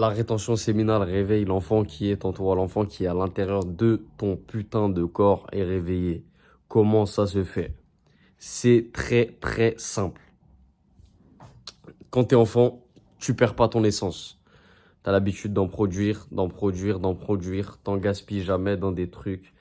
La rétention séminale réveille l'enfant qui est en toi, l'enfant qui est à l'intérieur de ton putain de corps est réveillé. Comment ça se fait? C'est très très simple. Quand t'es enfant, tu perds pas ton essence. T'as l'habitude d'en produire, d'en produire, d'en produire. T'en gaspilles jamais dans des trucs.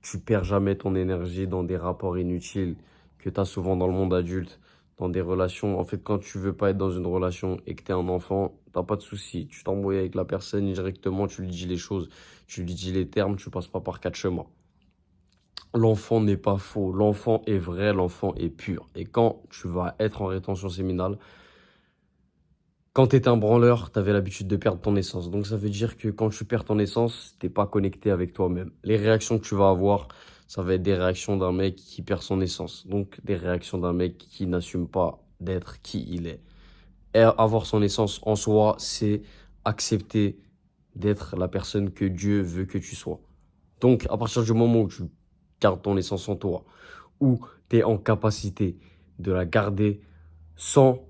Tu perds jamais ton énergie dans des rapports inutiles que t'as souvent dans le monde adulte, dans des relations. En fait, quand tu veux pas être dans une relation et que t'es un enfant, t'as pas de souci. Tu t'embrouilles avec la personne directement, tu lui dis les choses, tu lui dis les termes, tu passes pas par quatre chemins. L'enfant n'est pas faux, l'enfant est vrai, l'enfant est pur. Et quand tu vas être en rétention séminale, quand t'étais un branleur, t'avais l'habitude de perdre ton essence. Donc ça veut dire que quand tu perds ton essence, t'es pas connecté avec toi-même. Les réactions que tu vas avoir, ça va être des réactions d'un mec qui perd son essence. Donc des réactions d'un mec qui n'assume pas d'être qui il est. Et avoir son essence en soi, c'est accepter d'être la personne que Dieu veut que tu sois. Donc à partir du moment où tu gardes ton essence en toi, où tu es en capacité de la garder sans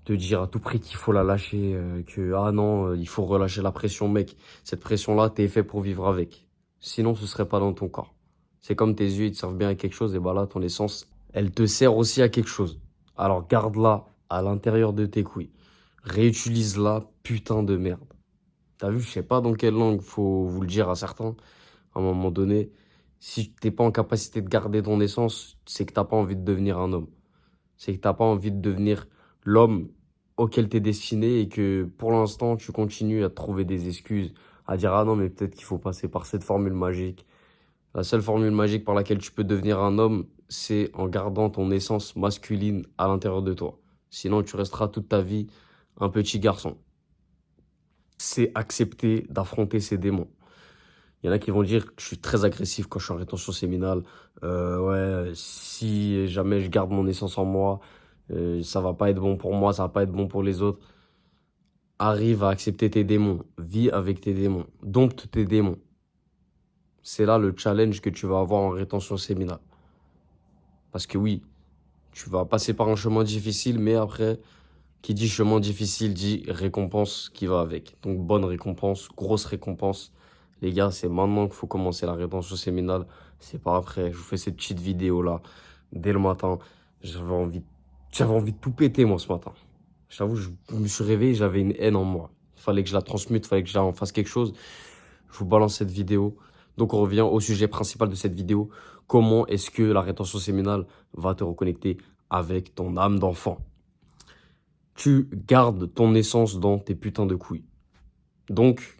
te dire à tout prix qu'il faut la lâcher, que ah non, il faut relâcher la pression, mec. Cette pression-là, t'es fait pour vivre avec. Sinon, ce serait pas dans ton corps. C'est comme tes yeux, ils te servent bien à quelque chose, et bah là, ton essence, elle te sert aussi à quelque chose. Alors garde-la à l'intérieur de tes couilles. Réutilise-la, putain de merde. T'as vu, je sais pas dans quelle langue faut vous le dire à certains. À un moment donné, si t'es pas en capacité de garder ton essence, c'est que t'as pas envie de devenir un homme. C'est que t'as pas envie de devenir l'homme auquel t'es destiné et que pour l'instant tu continues à te trouver des excuses, à dire ah non mais peut-être qu'il faut passer par cette formule magique. La seule formule magique par laquelle tu peux devenir un homme, c'est en gardant ton essence masculine à l'intérieur de toi. Sinon tu resteras toute ta vie un petit garçon. C'est accepter d'affronter ses démons. Il y en a qui vont dire que je suis très agressif quand je suis en rétention séminale. Ouais, si jamais je garde mon essence en moi, ça va pas être bon pour moi, ça va pas être bon pour les autres. Arrive à accepter tes démons, vis avec tes démons, dompte tes démons. C'est là le challenge que tu vas avoir en rétention séminale. Parce que oui, tu vas passer par un chemin difficile, mais après, qui dit chemin difficile dit récompense qui va avec. Donc bonne récompense, grosse récompense. Les gars, c'est maintenant qu'il faut commencer la rétention séminale. C'est pas après. Je vous fais cette petite vidéo là. Dès le matin, j'avais envie de tout péter moi ce matin. J'avoue, je me suis réveillé, j'avais une haine en moi. Il fallait que je la transmute, il fallait que j'en fasse quelque chose. Je vous balance cette vidéo. Donc on revient au sujet principal de cette vidéo. Comment est-ce que la rétention séminale va te reconnecter avec ton âme d'enfant? Tu gardes ton essence dans tes putains de couilles. Donc,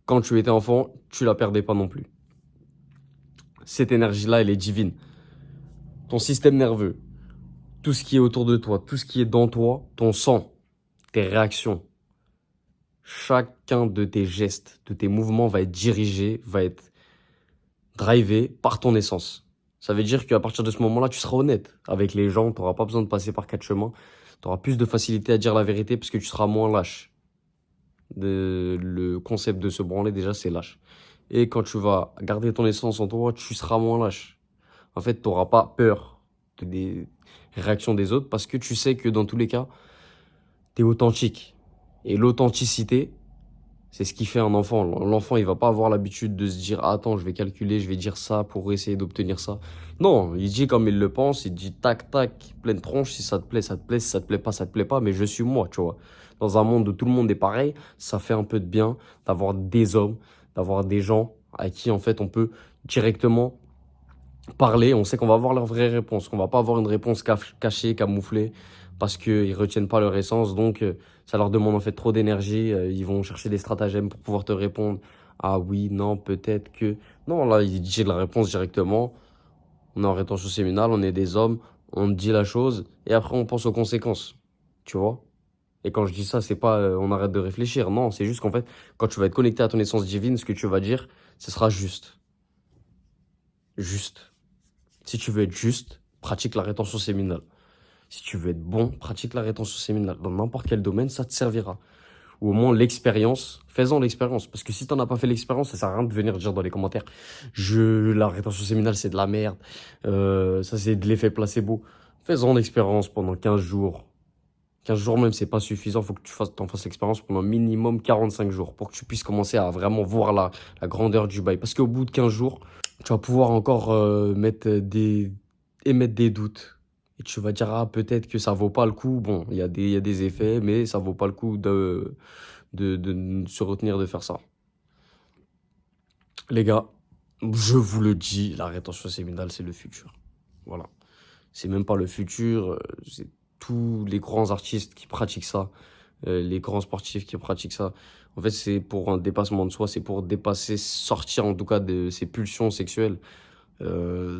quand tu étais enfant, tu la perdais pas non plus. Cette énergie-là, elle est divine. Ton système nerveux, tout ce qui est autour de toi, tout ce qui est dans toi, ton sang, tes réactions, chacun de tes gestes, de tes mouvements va être dirigé, va être drivé par ton essence. Ça veut dire qu'à partir de ce moment-là, tu seras honnête avec les gens, tu n'auras pas besoin de passer par quatre chemins, tu auras plus de facilité à dire la vérité parce que tu seras moins lâche. Le concept de se branler, déjà, c'est lâche. Et quand tu vas garder ton essence en toi, tu seras moins lâche. En fait, tu n'auras pas peur des réactions des autres parce que tu sais que dans tous les cas, tu es authentique. Et l'authenticité, c'est ce qui fait un enfant. L'enfant, il va pas avoir l'habitude de se dire ah, attends, je vais calculer, je vais dire ça pour essayer d'obtenir ça. Non, il dit comme il le pense, il dit tac, tac, pleine tronche, si ça te plaît, ça te plaît, si ça te plaît pas, ça te plaît pas, mais je suis moi, tu vois. Dans un monde où tout le monde est pareil, ça fait un peu de bien d'avoir des hommes, d'avoir des gens à qui, en fait, on peut directement parler. On sait qu'on va avoir leur vraie réponse, qu'on va pas avoir une réponse cachée, camouflée, parce qu'ils retiennent pas leur essence. Donc, ça leur demande en fait trop d'énergie. Ils vont chercher des stratagèmes pour pouvoir te répondre. Ah oui, non, peut-être que... Non, là, j'ai la réponse directement. On est en rétention séminale, on est des hommes, on dit la chose, et après on pense aux conséquences. Tu vois? Et quand je dis ça, c'est pas on arrête de réfléchir. Non, c'est juste qu'en fait, quand tu vas être connecté à ton essence divine, ce que tu vas dire, ce sera juste. Juste. Si tu veux être juste, pratique la rétention séminale. Si tu veux être bon, pratique la rétention séminale. Dans n'importe quel domaine, ça te servira. Ou au moins l'expérience, fais-en l'expérience. Parce que si t'en as pas fait l'expérience, ça sert à rien de venir dire dans les commentaires, la rétention séminale, c'est de la merde. Ça, c'est de l'effet placebo. Fais-en l'expérience pendant 15 jours. 15 jours même, c'est pas suffisant. Il faut que t'en fasses l'expérience pendant minimum 45 jours pour que tu puisses commencer à vraiment voir la grandeur du bail. Parce qu'au bout de 15 jours, tu vas pouvoir encore émettre des doutes. Et tu vas dire, ah, peut-être que ça vaut pas le coup. Bon, il y a des effets, mais ça vaut pas le coup de se retenir de faire ça. Les gars, je vous le dis, la rétention séminale, c'est le futur. Voilà. C'est même pas le futur, c'est tous les grands artistes qui pratiquent ça, les grands sportifs qui pratiquent ça. En fait, c'est pour un dépassement de soi, c'est pour dépasser, sortir en tout cas de ses pulsions sexuelles.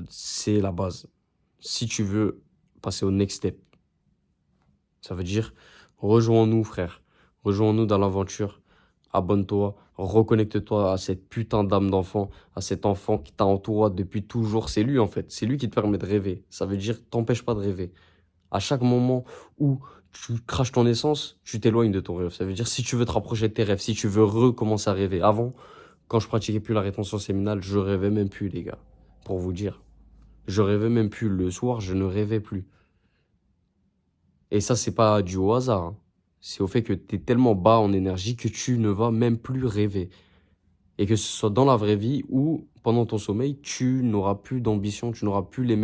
C'est la base. Si tu veux passer au next step, ça veut dire rejoins-nous, frère. Rejoins-nous dans l'aventure. Abonne-toi, reconnecte-toi à cette putain d'âme d'enfant, à cet enfant qui t'a entouré depuis toujours. C'est lui en fait, c'est lui qui te permet de rêver. Ça veut dire t'empêche pas de rêver. À chaque moment où tu craches ton essence, tu t'éloignes de ton rêve. Ça veut dire si tu veux te rapprocher de tes rêves, si tu veux recommencer à rêver. Avant, quand je pratiquais plus la rétention séminale, je rêvais même plus, les gars. Pour vous dire. Je rêvais même plus. Le soir, je ne rêvais plus. Et ça, c'est pas dû au hasard, hein. C'est au fait que tu es tellement bas en énergie que tu ne vas même plus rêver. Et que ce soit dans la vraie vie ou pendant ton sommeil, tu n'auras plus d'ambition, tu n'auras plus la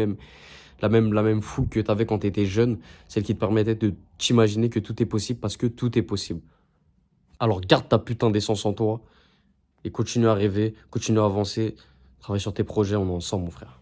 même fougue que tu avais quand tu étais jeune, celle qui te permettait de t'imaginer que tout est possible parce que tout est possible. Alors garde ta putain d'essence en toi et continue à rêver, continue à avancer, travaille sur tes projets, on est ensemble mon frère.